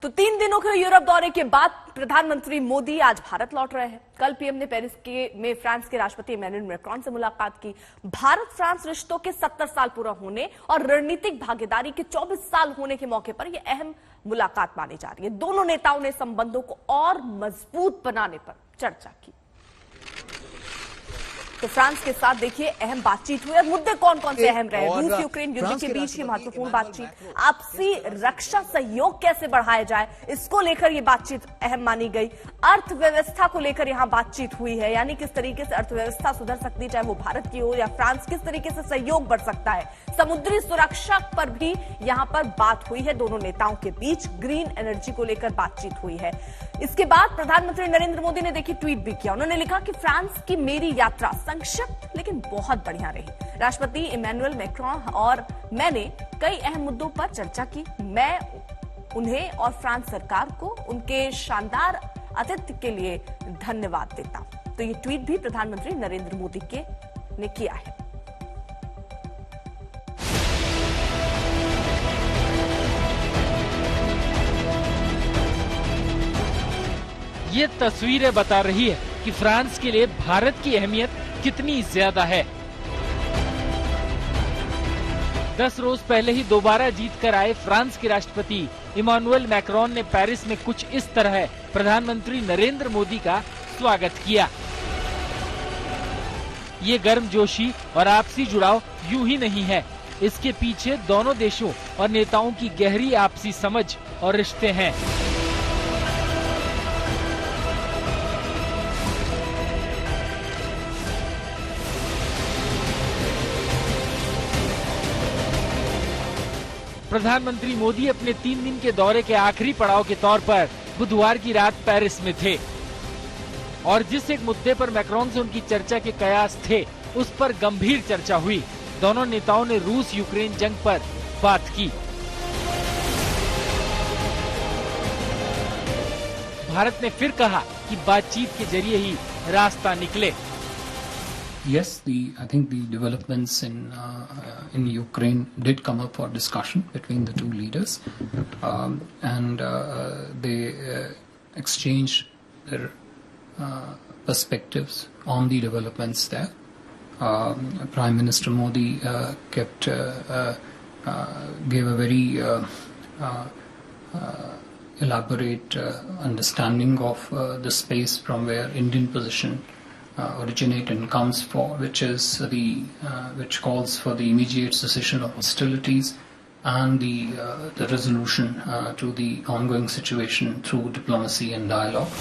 तो 3 दिनों के यूरोप दौरे के बाद प्रधानमंत्री मोदी आज भारत लौट रहे हैं। कल पीएम ने पेरिस में फ्रांस के राष्ट्रपति इमैनुअल मैक्रोन से मुलाकात की। भारत फ्रांस रिश्तों के 70 साल पूरा होने और रणनीतिक भागीदारी के 24 साल होने के मौके पर यह अहम मुलाकात मानी जा रही है। दोनों नेताओं ने संबंधों को और मजबूत बनाने पर चर्चा की। तो फ्रांस के साथ देखिए अहम बातचीत हुई और मुद्दे कौन कौन से अहम रहे। रूस यूक्रेन युद्ध के बीच की महत्वपूर्ण बातचीत, आपसी रक्षा सहयोग कैसे बढ़ाया जाए, इसको लेकर यह बातचीत अहम मानी गई। अर्थव्यवस्था को लेकर यहां बातचीत हुई है, यानी किस तरीके से अर्थव्यवस्था सुधर सकती है, चाहे वो भारत की हो या फ्रांस, किस तरीके से सहयोग बढ़ सकता है। समुद्री सुरक्षा पर भी यहां पर बात हुई है दोनों नेताओं के बीच। ग्रीन एनर्जी को लेकर बातचीत हुई है। इसके बाद प्रधानमंत्री नरेंद्र मोदी ने देखिए ट्वीट भी किया। उन्होंने लिखा कि फ्रांस की मेरी यात्रा संक्षिप्त लेकिन बहुत बढ़िया रही। राष्ट्रपति इमैनुअल मैक्रोन और मैंने कई अहम मुद्दों पर चर्चा की। मैं उन्हें और फ्रांस सरकार को उनके शानदार आतिथ्य के लिए धन्यवाद देता हूं। तो ये ट्वीट भी प्रधानमंत्री नरेंद्र मोदी ने किया है। ये तस्वीरें बता रही है कि फ्रांस के लिए भारत की अहमियत कितनी ज्यादा है। 10 रोज पहले ही दोबारा जीत कर आए फ्रांस के राष्ट्रपति इमैनुअल मैक्रोन ने पेरिस में कुछ इस तरह प्रधानमंत्री नरेंद्र मोदी का स्वागत किया। ये गर्मजोशी और आपसी जुड़ाव यूं ही नहीं है, इसके पीछे दोनों देशों और नेताओं की गहरी आपसी समझ और रिश्ते हैं। प्रधानमंत्री मोदी अपने 3 दिन के दौरे के आखिरी पड़ाव के तौर पर बुधवार की रात पेरिस में थे और जिस एक मुद्दे पर मैक्रोन से उनकी चर्चा के कयास थे, उस पर गंभीर चर्चा हुई। दोनों नेताओं ने रूस यूक्रेन जंग पर बात की। भारत ने फिर कहा कि बातचीत के जरिए ही रास्ता निकले। Yes, I think the developments in Ukraine did come up for discussion between the two leaders, and they exchanged their perspectives on the developments there. Prime Minister Modi gave a very elaborate understanding of the space from where Indian position originate and comes for, which calls for the immediate cessation of hostilities and the resolution to the ongoing situation through diplomacy and dialogue.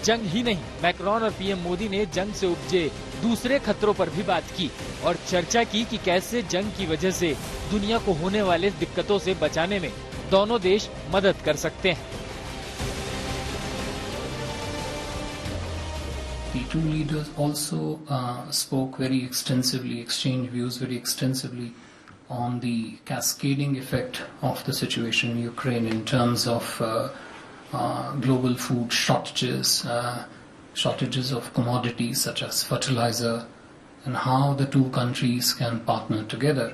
जंग ही नहीं, Macron और PM Modi ने जंग से उपजे दूसरे खतरों पर भी बात की और चर्चा की कि कैसे जंग की वजह से दुनिया को होने वाले दिक्कतों से बचाने में दोनों देश मदद कर सकते हैं। The two leaders also spoke very extensively, exchanged views very extensively on the cascading effect of the situation in Ukraine in terms of global food shortages, shortages of commodities such as fertilizer, and how the two countries can partner together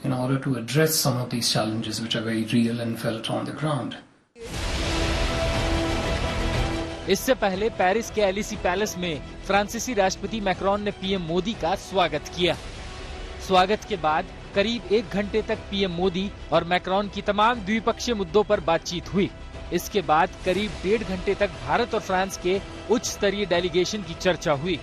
in order to address some of these challenges which are very real and felt on the ground. इससे पहले Paris के Élysée palace में फ्रांसीसी राष्ट्रपति Macron ने PM Modi का स्वागत किया। स्वागत के बाद करीब 1 घंटे तक पीएम मोदी और मैक्रोन की तमाम द्विपक्षीय मुद्दों पर बातचीत हुई। इसके बाद करीब 1.5 घंटे तक भारत और फ्रांस के उच्च स्तरीय डेलीगेशन की चर्चा हुई।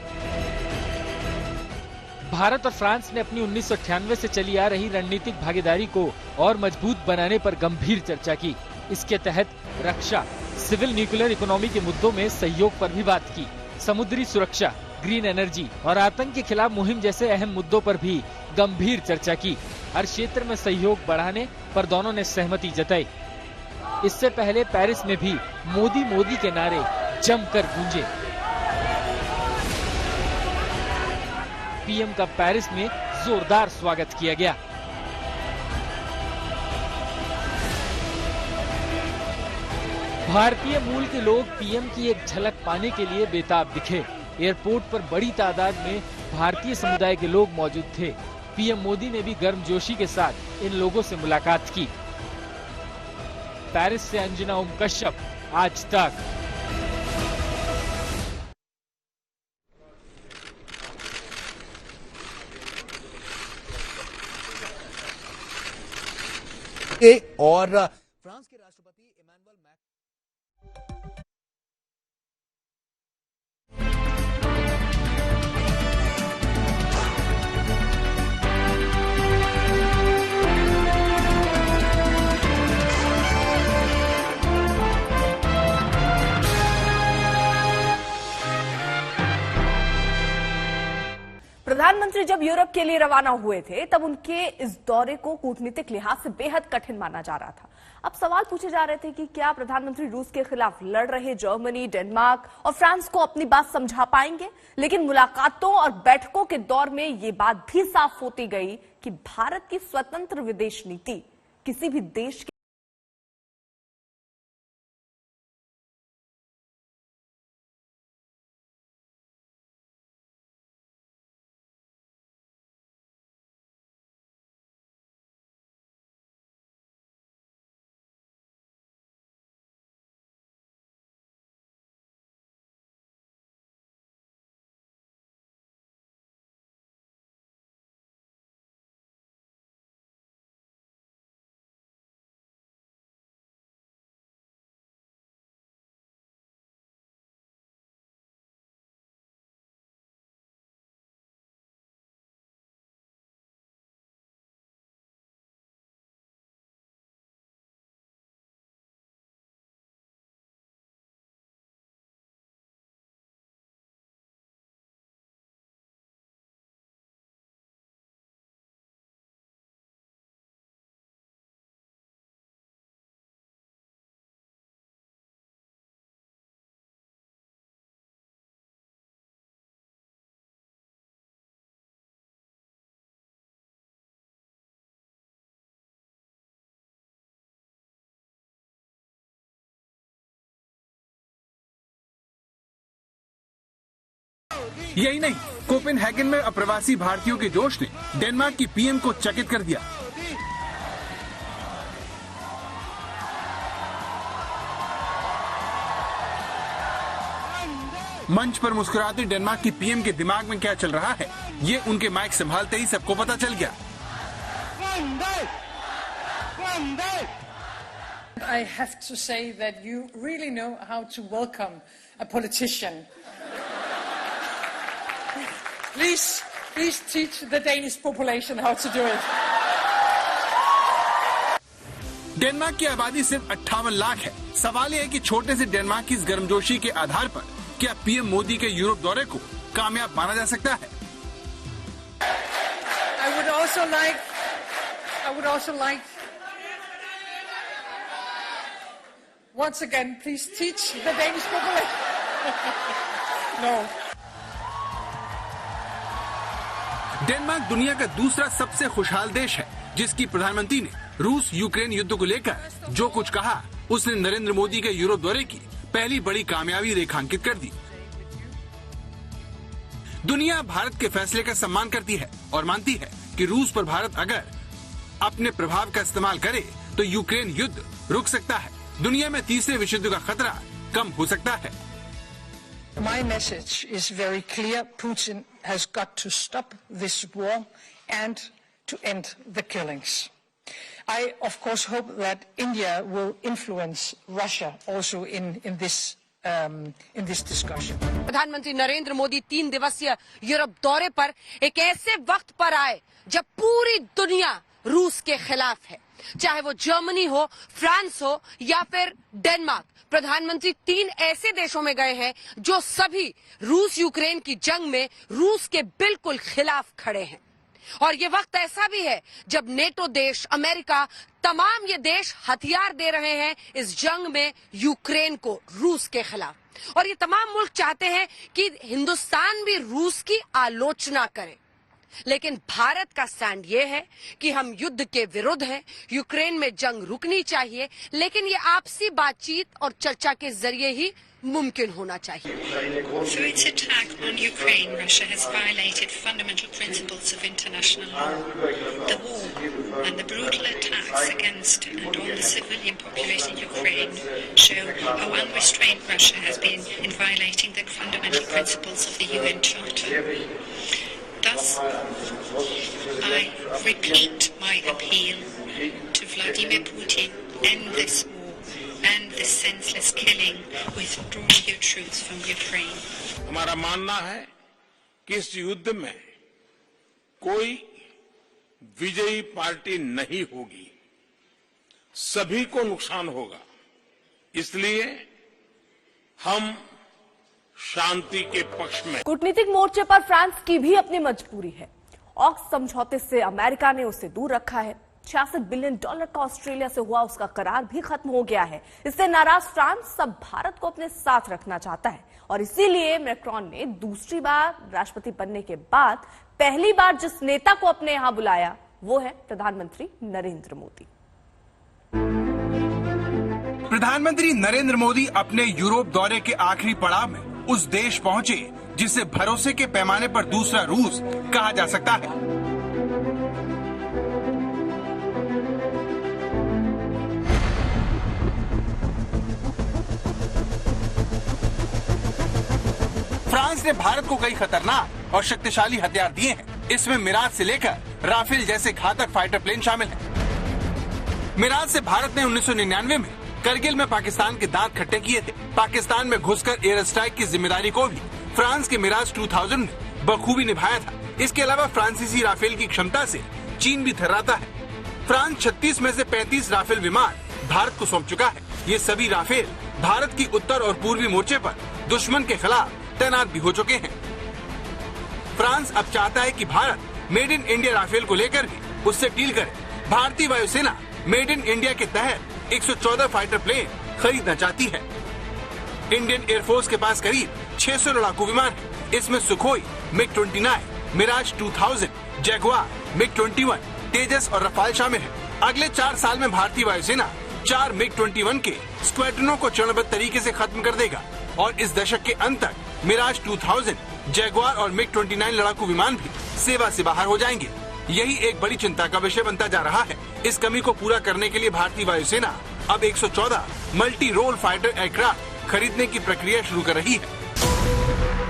भारत और फ्रांस ने अपनी 1998 से चली आ रही रणनीतिक भागीदारी को और मजबूत बनाने पर गंभीर चर्चा की। इसके तहत रक्षा, सिविल न्यूक्लियर इकोनॉमी के मुद्दों में सहयोग पर भी बात की। समुद्री सुरक्षा, ग्रीन एनर्जी और आतंक के खिलाफ मुहिम जैसे अहम मुद्दों पर भी गंभीर चर्चा की। हर क्षेत्र में सहयोग बढ़ाने पर दोनों ने सहमति जताई। इससे पहले पेरिस में भी मोदी मोदी के नारे जमकर गूंजे। पीएम का पेरिस में जोरदार स्वागत किया गया। भारतीय मूल के लोग पीएम की एक झलक पाने के लिए बेताब दिखे। एयरपोर्ट पर बड़ी तादाद में भारतीय समुदाय के लोग मौजूद थे। पीएम मोदी ने भी गर्मजोशी के साथ इन लोगों से मुलाकात की। पेरिस से अंजना ओम कश्यप, आज तक। और फ्रांस के राष्ट्रपति इमैनुअल मैक्रोन प्रधानमंत्री जब यूरोप के लिए रवाना हुए थे तब उनके इस दौरे को कूटनीतिक लिहाज से बेहद कठिन माना जा रहा था। अब सवाल पूछे जा रहे थे कि क्या प्रधानमंत्री रूस के खिलाफ लड़ रहे जर्मनी, डेनमार्क और फ्रांस को अपनी बात समझा पाएंगे। लेकिन मुलाकातों और बैठकों के दौर में ये बात भी साफ होती गई कि भारत की स्वतंत्र विदेश नीति किसी भी देश यही नहीं, कोपेनहेगन में अप्रवासी भारतीयों के जोश ने डेनमार्क की पीएम को चकित कर दिया। मंच पर मुस्कुराते डेनमार्क की पीएम के दिमाग में क्या चल रहा है, ये उनके माइक संभालते ही सबको पता चल गया। I have to say that you really know how to welcome a politician. Please teach the Danish population how to do it. Denmark की आबादी सिर्फ 58 लाख है। सवाल यह है कि छोटे से डेनमार्क की इस गर्मजोशी के आधार पर क्या पीएम मोदी के यूरोप दौरे को कामयाब माना जा सकता है? I would also like once again, please teach the Danish population. No. Denmark दुनिया का दूसरा सबसे खुशहाल देश है, जिसकी प्रधानमंत्री ने रूस यूक्रेन युद्ध को लेकर जो कुछ कहा, उसने नरेंद्र मोदी के यूरोप दौरे की पहली बड़ी कामयाबी रेखांकित कर दी। दुनिया भारत के फैसले का सम्मान करती है और मानती है कि रूस पर भारत अगर अपने प्रभाव का इस्तेमाल करे तो यूक्रेन युद्ध रुक सकता है, दुनिया में तीसरे विश्व युद्ध का खतरा कम हो सकता है। My message is very clear. Putin has got to stop this war and to end the killings. I, of course, hope that India will influence Russia also in this discussion. प्रधानमंत्री नरेंद्र मोदी 3 दिवसीय यूरोप दौरे पर एक ऐसे वक्त पर आए जब पूरी दुनिया रूस के खिलाफ है, चाहे वो जर्मनी हो, फ्रांस हो या फिर डेनमार्क। प्रधानमंत्री 3 ऐसे देशों में गए हैं जो सभी रूस यूक्रेन की जंग में रूस के बिल्कुल खिलाफ खड़े हैं। और ये वक्त ऐसा भी है जब नेटो देश, अमेरिका, तमाम ये देश हथियार दे रहे हैं इस जंग में यूक्रेन को रूस के खिलाफ। और ये तमाम मुल्क चाहते हैं कि हिंदुस्तान भी रूस की आलोचना करे। लेकिन भारत का स्टैंड ये है कि हम युद्ध के विरुद्ध हैं, यूक्रेन में जंग रुकनी चाहिए, लेकिन ये आपसी बातचीत और चर्चा के जरिए ही मुमकिन होना चाहिए। Through its attack on Ukraine, Russia has violated fundamental principles of international law. The war and the brutal attacks against and on the civilian population in Ukraine show how unrestrained Russia has been in violating the fundamental principles of the UN Charter. Thus, I repeat my appeal to Vladimir Putin, end this war. And the senseless killing, withdraw your troops from Ukraine. हमारा मानना है कि इस युद्ध में कोई विजयी party नहीं होगी, सभी को नुकसान होगा। इसलिए हम शांति के पक्ष में। कूटनीतिक मोर्चे पर फ्रांस की भी अपनी मजबूरी है। ऑक्स समझौते से अमेरिका ने उसे दूर रखा है। $66 बिलियन का ऑस्ट्रेलिया से हुआ उसका करार भी खत्म हो गया है। इससे नाराज फ्रांस अब भारत को अपने साथ रखना चाहता है और इसीलिए मैक्रोन ने दूसरी बार राष्ट्रपति बनने के बाद पहली बार जिस नेता को अपने यहां बुलाया वो है प्रधानमंत्री नरेंद्र मोदी। प्रधानमंत्री नरेंद्र मोदी अपने यूरोप दौरे के आखिरी पड़ाव में उस देश पहुंचे जिसे भरोसे के पैमाने पर दूसरा रूस कहा जा सकता है। फ्रांस ने भारत को कई खतरनाक और शक्तिशाली हथियार दिए हैं। इसमें मिराज से लेकर राफेल जैसे घातक फाइटर प्लेन शामिल हैं। मिराज से भारत ने 1999 में करगिल में पाकिस्तान के दांत खट्टे किए थे। पाकिस्तान में घुसकर एयर स्ट्राइक की जिम्मेदारी को भी फ्रांस के मिराज 2000 ने बखूबी निभाया था। इसके अलावा फ्रांसीसी राफेल की क्षमता से चीन भी थर्राता है। फ्रांस 36 में से 35 राफेल विमान भारत को सौंप चुका है। ये सभी राफेल भारत की उत्तर और पूर्वी मोर्चे पर दुश्मन के खिलाफ तैनात भी हो चुके हैं। फ्रांस अब चाहता है कि Bharat made in India Rafale को लेकर भी उससे डील करे। भारतीय वायुसेना मेड इन इंडिया के तहत 114 फाइटर प्लेन खरीदना चाहती है। इंडियन एयरफोर्स के पास करीब 600 लड़ाकू विमान है। इसमें सुखोई, मिग-29, मिराज 2000, जैगुआर, मिग-21, तेजस और रफाल शामिल है। अगले 4 साल में भारतीय वायुसेना 4 मिग-21 के स्क्वाड्रनों को चरणबद्ध तरीके से खत्म कर देगा और इस दशक के अंत तक मिराज 2000, जैगुआर और मिग-29 लड़ाकू विमान भी सेवा से बाहर हो जाएंगे। यही एक बड़ी चिंता का विषय बनता जा रहा है। इस कमी को पूरा करने के लिए भारतीय वायुसेना अब 114 मल्टी रोल फाइटर एयरक्राफ्ट खरीदने की प्रक्रिया शुरू कर रही है।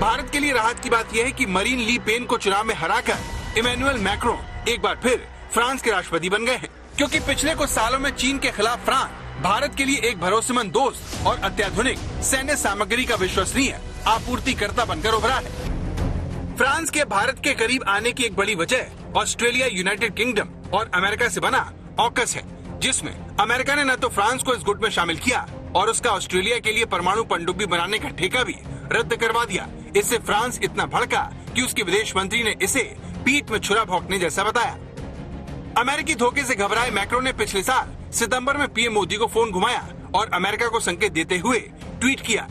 भारत के लिए राहत की बात यह है कि मरीन ली पेन को चुनाव में हराकर इमैनुअल मैक्रोन एक बार फिर फ्रांस के राष्ट्रपति बन गए हैं, क्योंकि पिछले कुछ सालों में चीन के खिलाफ फ्रांस भारत के लिए एक भरोसेमंद दोस्त और अत्याधुनिक सैन्य सामग्री का विश्वसनीय आपूर्तिकर्ता बनकर उभरा है। फ्रांस के भारत के करीब आने की एक बड़ी वजह ऑस्ट्रेलिया, यूनाइटेड किंगडम और अमेरिका से बना ऑकस है, जिसमें अमेरिका ने न तो फ्रांस को इस गुट में शामिल किया और उसका ऑस्ट्रेलिया के लिए परमाणु पनडुब्बी बनाने का ठेका भी रद्द करवा दिया। इससे फ्रांस इतना भड़का कि उसके विदेश मंत्री ने इसे पीठ में छुरा भोंकने जैसा बताया। अमेरिकी धोखे से घबराए मैक्रोन ने पिछले साल सितंबर में पीएम मोदी को फोन घुमाया और अमेरिका को संकेत देते हुए ट्वीट किया,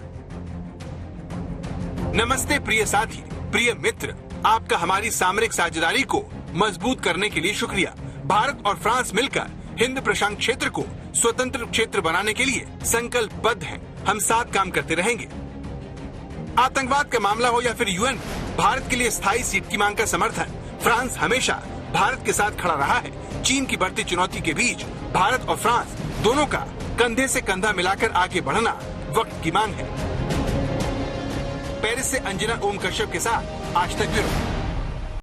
नमस्ते प्रिय साथी, प्रिय मित्र, आपका हमारी सामरिक साझेदारी को मजबूत करने के लिए शुक्रिया। भारत और फ्रांस मिलकर हिंद प्रशांत क्षेत्र को स्वतंत्र क्षेत्र बनाने के लिए संकल्पबद्ध हैं। हम साथ काम करते रहेंगे। आतंकवाद का मामला हो या फिर यूएन, भारत के लिए स्थायी सीट की मांग का समर्थन फ्रांस हमेशा भारत के साथ खड़ा रहा है। चीन की बढ़ती चुनौती के बीच भारत और फ्रांस दोनों का कंधे से कंधा मिलाकर आगे बढ़ना वक्त की मांग है। पेरिस से अंजना ओम कश्यप के साथ आज तक ब्यूरो।